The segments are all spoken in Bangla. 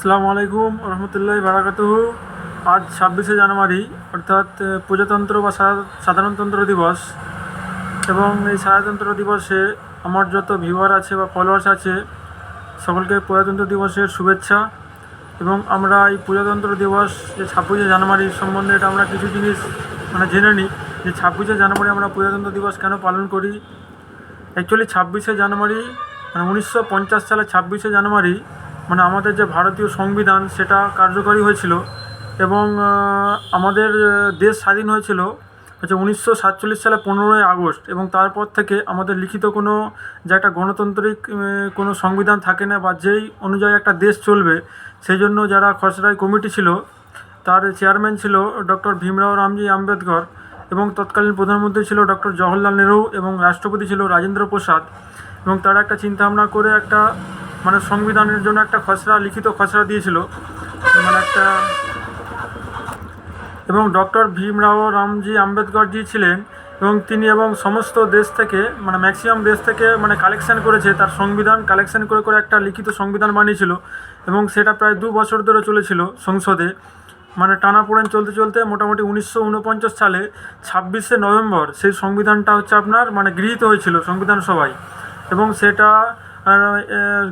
আসসালামু আলাইকুম রহমতুল্লাহি বারাকাতুহু। আজ 26শে জানুয়ারি, অর্থাৎ প্রজাতন্ত্র বা সাধারণতন্ত্র দিবস। এবং এই সাধারণতন্ত্র দিবসে আমার যত ভিউয়ার আছে বা ফলোয়ার্স আছে, সকলকে প্রজাতন্ত্র দিবসের শুভেচ্ছা। এবং আমরা এই প্রজাতন্ত্র দিবস যে 26শে জানুয়ারি সম্বন্ধে এটা আমরা কিছু জিনিস জেনে নিই যে 26শে জানুয়ারি আমরা প্রজাতন্ত্র দিবস কেন পালন করি। অ্যাকচুয়ালি 26শে জানুয়ারি 1950 সালে 26শে জানুয়ারি আমাদের যে ভারতীয় সংবিধান সেটা কার্যকরী হয়েছিল। এবং আমাদের দেশ স্বাধীন হয়েছিল 1947 সালে 15ই আগস্ট। এবং তারপর থেকে আমাদের লিখিত কোনো যে একটা গণতান্ত্রিক কোনো সংবিধান থাকে না, বা যেই অনুযায়ী একটা দেশ চলবে, সেই জন্য যারা খসড়াই কমিটি ছিল তার চেয়ারম্যান ছিল ডক্টর ভীমরাও রামজি আম্বেদকর, এবং তৎকালীন প্রধানমন্ত্রী ছিল ডক্টর জওহরলাল নেহরু, এবং রাষ্ট্রপতি ছিল রাজেন্দ্র প্রসাদ। এবং তারা একটা চিন্তাভাবনা করে একটা সংবিধানের জন্য একটা লিখিত খসড়া দিয়েছিল একটা। এবং ডক্টর ভীমরাও রামজি আম্বেদকরজি ছিলেন, এবং তিনি এবং সমস্ত দেশ থেকে ম্যাক্সিমাম দেশ থেকে কালেকশন করেছে, তার সংবিধান কালেকশন করে করে একটা লিখিত সংবিধান বানিয়েছিল। এবং সেটা প্রায় 2 বছর ধরে চলেছিল সংসদে, টানাপোড়েন চলতে চলতে মোটামুটি 1949 সালে 26শে নভেম্বর সেই সংবিধানটা আপনার গৃহীত হয়েছিল সংবিধান সভায়। এবং সেটা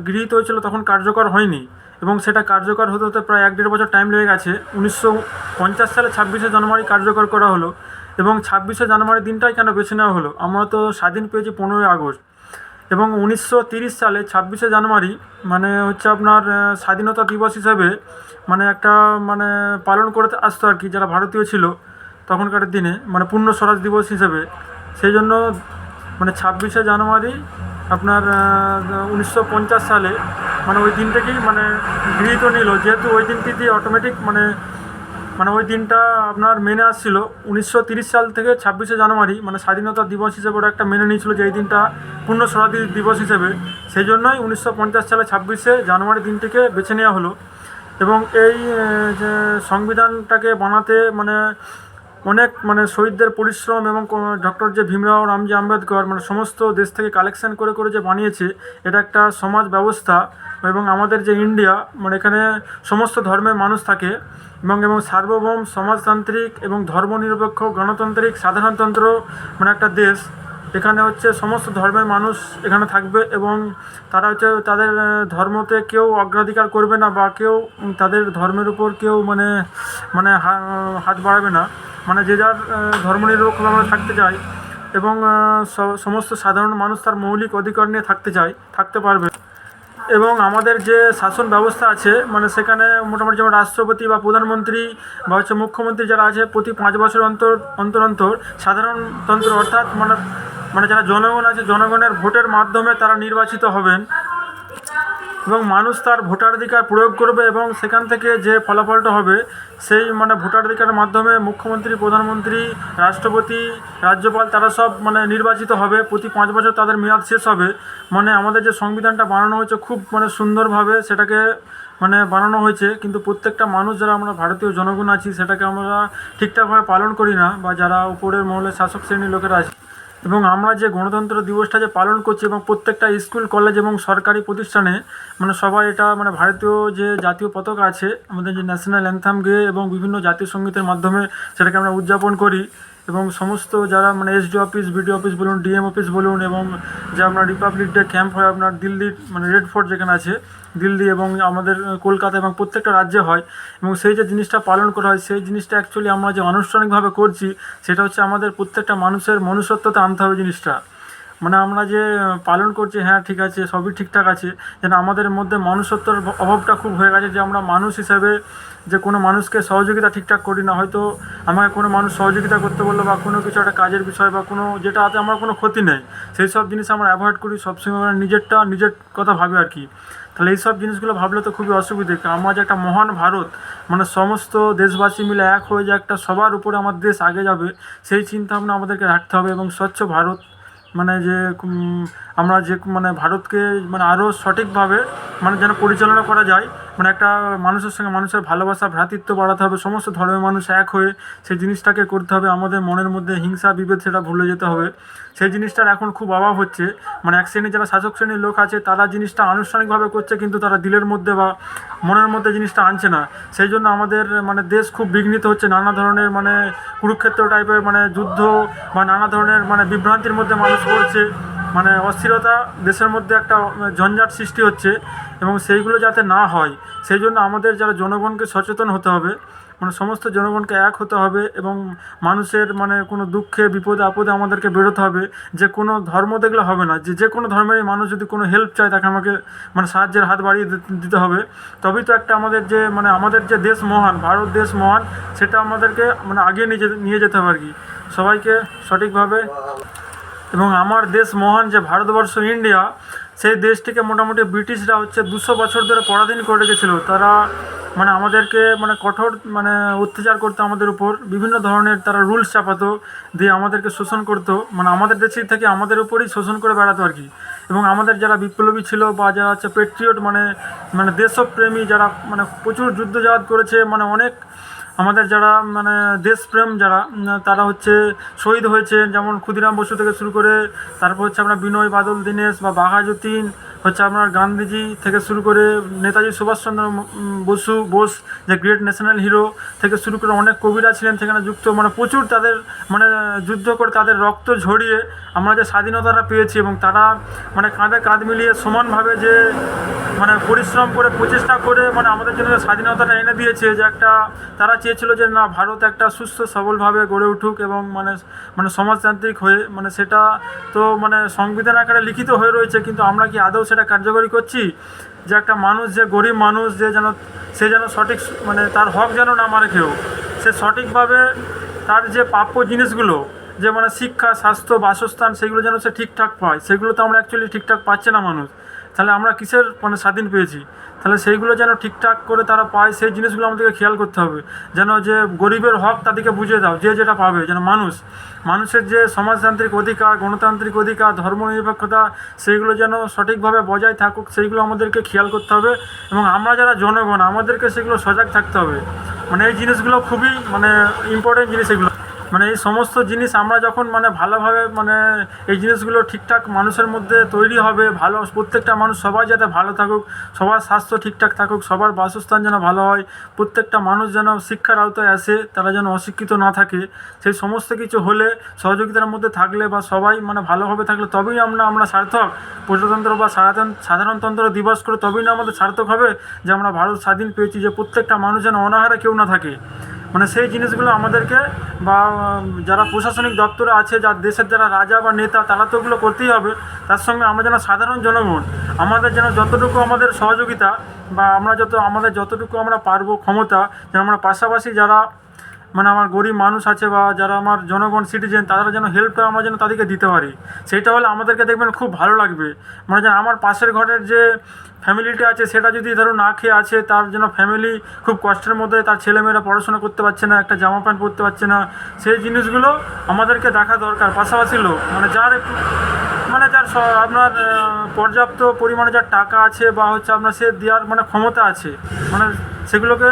গৃহীত হয়েছিল, তখন কার্যকর হয়নি। এবং সেটা কার্যকর হতে হতে প্রায় 1-1.5 বছর টাইম লেগে গেছে। 1950 সালে 26শে জানুয়ারি কার্যকর করা হলো। এবং 26শে জানুয়ারি দিনটাই কেন বেছে নেওয়া হলো? আমরা তো স্বাধীন পেয়েছি 15ই আগস্ট। এবং 1930 সালে 26শে জানুয়ারি আপনার স্বাধীনতা দিবস হিসাবে একটা পালন করতে আসতো আর কি, যারা ভারতীয় ছিল তখনকার দিনে, পূর্ণ স্বরাজ দিবস হিসেবে। সেই জন্য 26শে জানুয়ারি আপনার 1950 সালে ওই দিনটাকেই গৃহীত নিল, যেহেতু ওই দিনটিতে অটোমেটিক ওই দিনটা আপনার মেনে আসছিল। 1930 সাল থেকে 26শে জানুয়ারি স্বাধীনতা দিবস হিসেবে ওরা একটা মেনে নিয়েছিল যে এই দিনটা পূর্ণ স্বরাজ দিবস হিসেবে। সেই জন্যই 1950 সালে 26শে জানুয়ারি দিনটিকে বেছে নেওয়া হলো। এবং এই যে সংবিধানটাকে বানাতে অনেক শহীদদের পরিশ্রম, এবং ডক্টর যে ভীমরাও রামজি আম্বেদকর সমস্ত দেশ থেকে কালেকশন করে করে যে বানিয়েছে, এটা একটা সমাজ ব্যবস্থা। এবং আমাদের যে ইন্ডিয়া এখানে সমস্ত ধর্মের মানুষ থাকে, এবং সার্বভৌম সমাজতান্ত্রিক এবং ধর্মনিরপেক্ষ গণতান্ত্রিক সাধারণতন্ত্র একটা দেশ। এখানে সমস্ত ধর্মের মানুষ এখানে থাকবে, এবং তারা তাদের ধর্মতে কেউ অগ্রাধিকার করবে না, বা কেউ তাদের ধর্মের উপর কেউ হাত বাড়াবে না। যে যার ধর্মনিরপেক্ষভাবে থাকতে চায়, এবং সমস্ত সাধারণ মানুষ তার মৌলিক অধিকার নিয়ে থাকতে পারবে। এবং আমাদের যে শাসন ব্যবস্থা আছে সেখানে মোটামুটি যেমন রাষ্ট্রপতি বা প্রধানমন্ত্রী বা মুখ্যমন্ত্রী যারা আছে, প্রতি 5 বছর অন্তর অন্তর সাধারণতন্ত্র, অর্থাৎ যারা জনগণ আছে, জনগণের ভোটের মাধ্যমে তারা নির্বাচিত হবেন। এবং মানুষ তার ভোটাধিকার প্রয়োগ করবে, এবং সেখান থেকে যে ফলাফলটা হবে সেই ভোটাধিকারের মাধ্যমে মুখ্যমন্ত্রী, প্রধানমন্ত্রী, রাষ্ট্রপতি, রাজ্যপাল তারা সব নির্বাচিত হবে। প্রতি 5 বছর তাদের মেয়াদ শেষ হবে। আমাদের যে সংবিধানটা বানানো হয়েছে খুব সুন্দরভাবে সেটাকে বানানো হয়েছে, কিন্তু প্রত্যেকটা মানুষ যারা আমরা ভারতীয় জনগণ আছি সেটাকে আমরা ঠিকঠাকভাবে পালন করি না, বা যারা উপরের মহলে শাসক শ্রেণীর লোকেরা আছে। এবং আমরা যে গণতন্ত্র দিবসটা যে পালন করছি, এবং প্রত্যেকটা স্কুল, কলেজ এবং সরকারি প্রতিষ্ঠানে সবাই এটা ভারতীয় যে জাতীয় পতাকা আছে, আমাদের যে ন্যাশনাল অ্যানথেম গেয়ে এবং বিভিন্ন জাতীয় সঙ্গীতের মাধ্যমে সেটাকে আমরা উদযাপন করি। এবং সমস্ত যারা এসডি অফিস, বিডিও অফিস বলুন, ডিএম অফিস বলুন, এবং যে আপনার রিপাবলিক ডে ক্যাম্প হয় আপনার দিল্লির রেড ফোর্ট যেখানে আছে দিল্লি, এবং আমাদের কলকাতা, এবং প্রত্যেকটা রাজ্যে হয়। এবং সেই যে জিনিসটা পালন করা হয়, সেই জিনিসটা অ্যাকচুয়ালি আমরা যে আনুষ্ঠানিকভাবে করছি, সেটা আমাদের প্রত্যেকটা মানুষের মনুষ্যত্বতে আনতে হবে জিনিসটা। আমরা যে পালন করছি, হ্যাঁ ঠিক আছে, সবই ঠিকঠাক আছে, যেন আমাদের মধ্যে মনুষ্যত্বর অভাবটা খুব হয়ে গেছে, যে আমরা মানুষ হিসাবে যে কোনো মানুষকে সহযোগিতা ঠিকঠাক করি না। হয়তো আমাকে কোনো মানুষ সহযোগিতা করতে বললো, বা কোনো কিছু একটা কাজের বিষয়, বা কোনো যেটাতে আমার কোনো ক্ষতি নেই, সেই সব জিনিস আমরা অ্যাভয়েড করি। সবসময় নিজের কথা ভাবি আর কি। তাহলে এই সব জিনিসগুলো ভাবলে তো খুবই অসুবিধে। আমরা যে একটা মহান ভারত, সমস্ত দেশবাসী মিলে এক হয়ে যে একটা সবার উপরে আমার দেশ আগে যাবে, সেই চিন্তাভাবনা আমাদেরকে রাখতে হবে। এবং স্বচ্ছ ভারত যে আমরা যে মানে ভারতকে মানে আরও সঠিকভাবে মানে যেন পরিচালনা করা যায়, মানে একটা মানুষের সঙ্গে মানুষের ভালোবাসা ভ্রাতৃত্ব বাড়াতে হবে, সমস্ত ধর্মের মানুষ এক হয়ে সেই জিনিসটাকে করতে হবে। আমাদের মনের মধ্যে হিংসা বিভেদ সেটা ভুলে যেতে হবে। সেই জিনিসটার এখন খুব অভাব হচ্ছে। মানে এক শ্রেণীর যারা শাসক শ্রেণীর লোক আছে তারা জিনিসটা আনুষ্ঠানিকভাবে করছে, কিন্তু তারা দিলের মধ্যে বা মনের মধ্যে জিনিসটা আনছে না। সেই জন্য আমাদের মানে দেশ খুব বিঘ্নিত হচ্ছে, নানা ধরনের মানে কুরুক্ষেত্র টাইপের মানে যুদ্ধ বা নানা ধরনের মানে বিভ্রান্তির মধ্যে মানুষ পড়ছে, মানে অস্থিরতা দেশের মধ্যে একটা ঝঞ্ঝাট সৃষ্টি হচ্ছে। এবং সেইগুলো যাতে না হয় সেই জন্য আমাদের যারা জনগণকে সচেতন হতে হবে, মানে সমস্ত জনগণকে এক হতে হবে এবং মানুষের মানে কোনো দুঃখে বিপদে আপদে আমাদেরকে বেরোতে হবে। যে কোনো ধর্ম দেখলে হবে না, যে কোনো ধর্মেরই মানুষ যদি কোনো হেল্প চায় তাকে আমাকে মানে সাহায্যের হাত বাড়িয়ে দিতে হবে। তবেই তো একটা আমাদের যে মানে আমাদের যে দেশ মহান, ভারত দেশ মহান, সেটা আমাদেরকে মানে আগিয়ে নিয়ে যেতে হবে আর কি, সবাইকে সঠিকভাবে। এবং আমার দেশ মহান যে ভারতবর্ষ ইন্ডিয়া, সেই দেশটিকে মোটামুটি ব্রিটিশরা হচ্ছে 200 বছর ধরে পরাধীন করে রেখেছিলো। তারা মানে আমাদেরকে মানে কঠোর মানে অত্যাচার করতো আমাদের উপর, বিভিন্ন ধরনের তারা রুলস চাপাতো, দিয়ে আমাদেরকে শোষণ করতো, মানে আমাদের দেশের থেকে আমাদের উপরই শোষণ করে বেড়াতো আর কি। এবং আমাদের যারা বিপ্লবী ছিল বা যারা হচ্ছে পেট্রিয়ট মানে মানে দেশপ্রেমী, যারা মানে প্রচুর যুদ্ধজাহাজ করেছে, মানে অনেক আমাদের যারা মানে দেশপ্রেম যারা তারা হচ্ছে শহীদ হয়েছে, যেমন ক্ষুদিরাম বসু থেকে শুরু করে, তারপর হচ্ছে আপনার বিনয় বাদল দীনেশ বা বাঘা যতীন, হচ্ছে আপনার গান্ধীজি থেকে শুরু করে নেতাজি সুভাষচন্দ্র বোস যে গ্রেট ন্যাশনাল হিরো থেকে শুরু করে অনেক কবিরা ছিলেন সেখানে যুক্ত, মানে প্রচুর তাদের মানে যুদ্ধ করে তাদের রক্ত ঝরিয়ে আমরা যে স্বাধীনতাটা পেয়েছি। এবং তারা মানে কাঁধে কাঁধ মিলিয়ে সমানভাবে যে মানে পরিশ্রম করে প্রচেষ্টা করে মানে আমাদের জন্য স্বাধীনতাটা এনে দিয়েছে, যে একটা তারা চেয়েছিল যে না ভারত একটা সুস্থ সবলভাবে গড়ে উঠুক এবং মানে মানে সমাজতান্ত্রিক হয়ে, মানে সেটা তো মানে সংবিধান আকারে লিখিত হয়ে রয়েছে, কিন্তু আমরা কি আদৌ সেটা কার্যকরী করছি? যে একটা মানুষ, যে গরিব মানুষ, সে যেন সঠিক মানে তার হক যেন না মারে কেউ, সে সঠিকভাবে তার যে প্রাপ্য জিনিসগুলো, যে মানে শিক্ষা, স্বাস্থ্য, বাসস্থান, সেগুলো যেন সে ঠিকঠাক পায়। সেগুলো তো আমরা অ্যাকচুয়ালি ঠিকঠাক পাচ্ছে না মানুষ। তাহলে আমরা কিসের মানে স্বাধীন পেয়েছি? তাহলে সেইগুলো যেন ঠিকঠাক করে তারা পায়, সেই জিনিসগুলো আমাদেরকে খেয়াল করতে হবে। যেন যে গরিবের হক তাদেরকে বুঝিয়ে দাও, যে যেটা পাবে, যেন মানুষের যে সমাজতান্ত্রিক অধিকার, গণতান্ত্রিক অধিকার, ধর্মনিরপেক্ষতা, সেইগুলো যেন সঠিকভাবে বজায় থাকুক, সেইগুলো আমাদেরকে খেয়াল করতে হবে। এবং আমরা যারা জনগণ আমাদেরকে সেগুলো সজাগ থাকতে হবে। মানে এই জিনিসগুলো খুবই মানে ইম্পর্টেন্ট জিনিস এগুলো। মানে এই সমস্ত জিনিস আমরা যখন মানে ভালোভাবে মানে এই জিনিসগুলো ঠিকঠাক মানুষের মধ্যে তৈরি হবে, ভালো প্রত্যেকটা মানুষ সবাই যাতে ভালো থাকুক, সবার স্বাস্থ্য ঠিকঠাক থাকুক, সবার বাসস্থান যেন ভালো হয়, প্রত্যেকটা মানুষ যেন শিক্ষার আওতায় আসে, তারা যেন অশিক্ষিত না থাকে, সেই সমস্ত কিছু হলে সহযোগিতার মধ্যে থাকলে বা সবাই মানে ভালোভাবে থাকলে তবেই আমরা সার্থক। প্রজাতন্ত্র বা সাধারণতন্ত্র দিবস করে তবেই না আমাদের সার্থক হবে যে আমরা ভারত স্বাধীন পেয়েছি, যে প্রত্যেকটা মানুষ যেন অনাহারে কেউ না থাকে। মানে সেই জিনিসগুলো আমাদেরকে বা যারা প্রশাসনিক দপ্তরে আছে, যার দেশের যারা রাজা বা নেতা, তারা তো ওগুলো করতেই হবে। তার সঙ্গে আমরা যেন সাধারণ জনগণ আমাদের যেন যতটুকু আমাদের সহযোগিতা বা আমাদের যতটুকু আমরা পারবো ক্ষমতা, যেন আমরা পাশাপাশি যারা মানে আমার গরিব মানুষ আছে বা যারা আমার জনগণ সিটিজেন, তারা যেন হেল্পটা আমরা যেন তাদেরকে দিতে পারি। সেইটা হলে আমাদেরকে দেখবেন খুব ভালো লাগবে। মানে যেন আমার পাশের ঘরের যে ফ্যামিলিটা আছে সেটা যদি ধরো না খেয়ে আছে, তার জন্য ফ্যামিলি খুব কষ্টের মধ্যে, তার ছেলেমেয়েরা পড়াশোনা করতে পারছে না, একটা জামা প্যান্ট পরতে পারছে না, সেই জিনিসগুলো আমাদেরকে দেখা দরকার। পাশাপাশি লোক মানে যার একটু মানে যার আপনার পর্যাপ্ত পরিমাণে যার টাকা আছে বা হচ্ছে আপনার সে দেওয়ার মানে ক্ষমতা আছে, মানে সেগুলোকে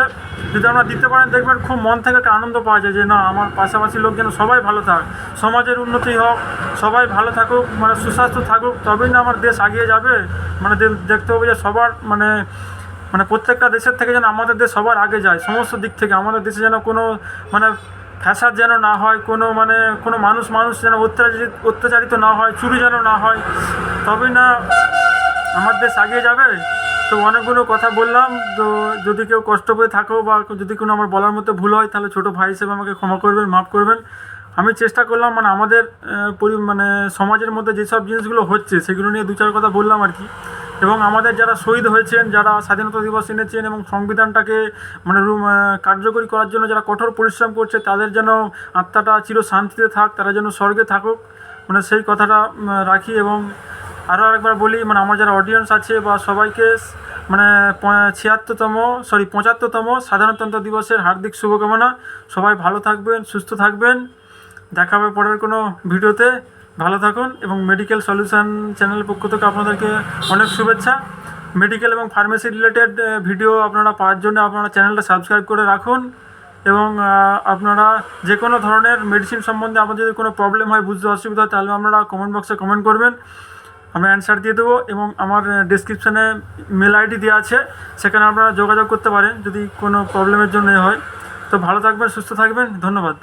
যদি আমরা দিতে পারেন দেখবেন খুব মন থেকে একটা আনন্দ পাওয়া যায়, যে না আমার পাশাপাশি লোক যেন সবাই ভালো থাক, সমাজের উন্নতি হোক, সবাই ভালো থাকুক, মানে সুস্বাস্থ্য থাকুক, তবেই না আমার দেশ এগিয়ে যাবে। মানে দেখতে হবে যে সবার মানে মানে প্রত্যেকটা দেশের থেকে যেন আমাদের দেশ সবার আগে যায়, সমস্ত দিক থেকে আমাদের দেশে যেন কোনো মানে ফ্যাসাদ যেন না হয়, কোনো মানুষ যেন অত্যাচারিত না হয়, চুরি যেন না হয়, তবেই না আমার দেশ এগিয়ে যাবে। তো অনেকগুলো কথা বললাম, তো যদি কেউ কষ্ট পেয়ে থাকো বা যদি কোনো আমার বলার মতো ভুল হয় তাহলে ছোটো ভাই হিসেবে আমাকে ক্ষমা করবেন, মাফ করবেন। আমি চেষ্টা করলাম মানে আমাদের মানে সমাজের মধ্যে যেসব জিনিসগুলো হচ্ছে সেগুলো নিয়ে দু চার কথা বললাম আর কি। এবং আমাদের যারা শহীদ হয়েছেন, যারা স্বাধীনতা দিবস এনেছেন এবং সংবিধানটাকে মানে কার্যকরী করার জন্য যারা কঠোর পরিশ্রম করছে, তাদের যেন আত্মাটা চির শান্তিতে থাক, তারা যেন স্বর্গে থাকুক, মানে সেই কথাটা রাখি। এবং আরও আরেকবার বলি, মানে আমার যারা অডিয়েন্স আছে বা সবাইকে মানে 75তম সাধারণতন্ত্র দিবসের হার্দিক শুভকামনা। সবাই ভালো থাকবেন, সুস্থ থাকবেন। দেখা হবে পরের কোনো ভিডিওতে। ভালো থাকুন এবং মেডিকেল সলিউশন চ্যানেলের পক্ষ থেকে আপনাদেরকে অনেক শুভেচ্ছা। মেডিকেল এবং ফার্মেসি রিলেটেড ভিডিও আপনারা পাওয়ার জন্য আপনারা চ্যানেলটা সাবস্ক্রাইব করে রাখুন এবং আপনারা যে কোনো ধরনের মেডিসিন সম্বন্ধে আপনাদের যদি কোনো প্রবলেম হয়, বুঝতে অসুবিধা হয়, তাহলে আপনারা কমেন্ট বক্সে কমেন্ট করবেন, আমি অ্যান্সার দিয়ে দেবো। এবং আমার ডেসক্রিপশানে মেল আইডি দেওয়া আছে, সেখানে আপনারা যোগাযোগ করতে পারেন যদি কোনো প্রবলেমের জন্য হয়। তো ভালো থাকবেন, সুস্থ থাকবেন, ধন্যবাদ।